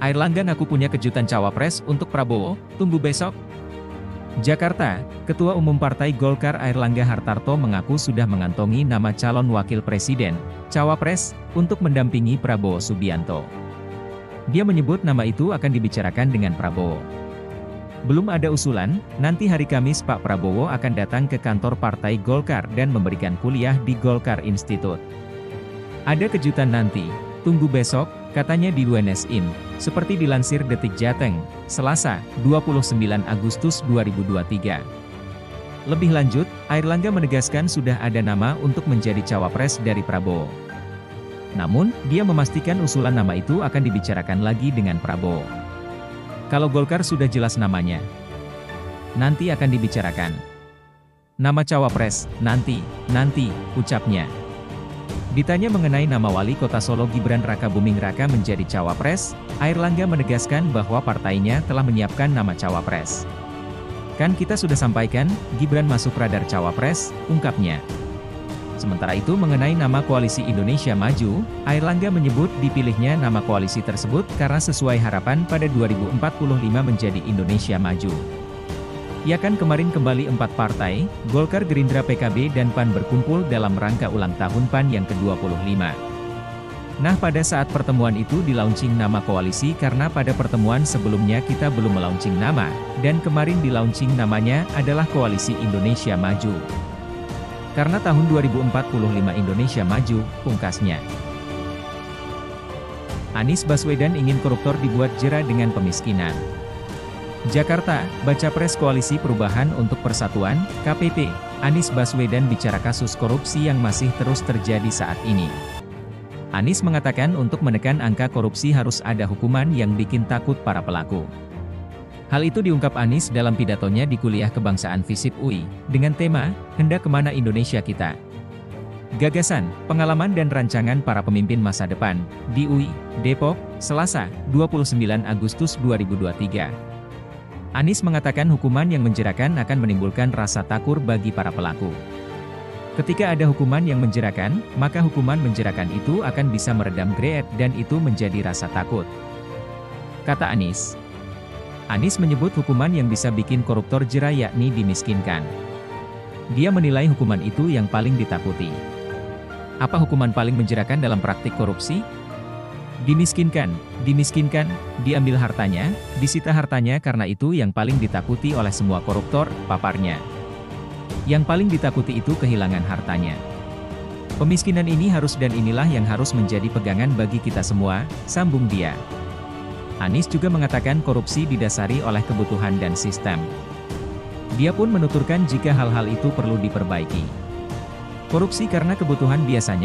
Airlangga ngaku punya kejutan cawapres untuk Prabowo, tunggu besok. Jakarta, Ketua Umum Partai Golkar Airlangga Hartarto mengaku sudah mengantongi nama calon wakil presiden, cawapres, untuk mendampingi Prabowo Subianto. Dia menyebut nama itu akan dibicarakan dengan Prabowo. Belum ada usulan, nanti hari Kamis Pak Prabowo akan datang ke kantor Partai Golkar dan memberikan kuliah di Golkar Institute. Ada kejutan nanti, tunggu besok, katanya di UNS-IN, seperti dilansir Detik Jateng, Selasa, 29 Agustus 2023. Lebih lanjut, Airlangga menegaskan sudah ada nama untuk menjadi cawapres dari Prabowo. Namun, dia memastikan usulan nama itu akan dibicarakan lagi dengan Prabowo. Kalau Golkar sudah jelas namanya, nanti akan dibicarakan. Nama cawapres, nanti, ucapnya. Ditanya mengenai nama wali kota Solo Gibran Rakabuming Raka menjadi cawapres, Airlangga menegaskan bahwa partainya telah menyiapkan nama cawapres. Kan kita sudah sampaikan, Gibran masuk radar cawapres, ungkapnya. Sementara itu mengenai nama koalisi Indonesia Maju, Airlangga menyebut dipilihnya nama koalisi tersebut karena sesuai harapan pada 2045 menjadi Indonesia Maju. Ya kan kemarin kembali 4 partai, Golkar, Gerindra, PKB dan PAN berkumpul dalam rangka ulang tahun PAN yang ke-25. Nah pada saat pertemuan itu di-launching nama koalisi karena pada pertemuan sebelumnya kita belum melaunching nama, dan kemarin di-launching namanya adalah Koalisi Indonesia Maju. Karena tahun 2045 Indonesia Maju, pungkasnya. Anies Baswedan ingin koruptor dibuat jera dengan pemiskinan. Jakarta, baca pres Koalisi Perubahan untuk Persatuan, KPP, Anies Baswedan bicara kasus korupsi yang masih terus terjadi saat ini. Anies mengatakan untuk menekan angka korupsi harus ada hukuman yang bikin takut para pelaku. Hal itu diungkap Anies dalam pidatonya di Kuliah Kebangsaan FISIP UI, dengan tema, Hendak Kemana Indonesia Kita? Gagasan, Pengalaman dan Rancangan Para Pemimpin Masa Depan, di UI, Depok, Selasa, 29 Agustus 2023. Anies mengatakan hukuman yang menjerakan akan menimbulkan rasa takut bagi para pelaku. Ketika ada hukuman yang menjerakan, maka hukuman menjerakan itu akan bisa meredam greed dan itu menjadi rasa takut. Kata Anies. Anies menyebut hukuman yang bisa bikin koruptor jera yakni dimiskinkan. Dia menilai hukuman itu yang paling ditakuti. Apa hukuman paling menjerakan dalam praktik korupsi? Dimiskinkan, diambil hartanya, disita hartanya karena itu yang paling ditakuti oleh semua koruptor, paparnya. Yang paling ditakuti itu kehilangan hartanya. Pemiskinan ini harus dan inilah yang harus menjadi pegangan bagi kita semua, sambung dia. Anies juga mengatakan korupsi didasari oleh kebutuhan dan sistem. Dia pun menuturkan jika hal-hal itu perlu diperbaiki. Korupsi karena kebutuhan biasanya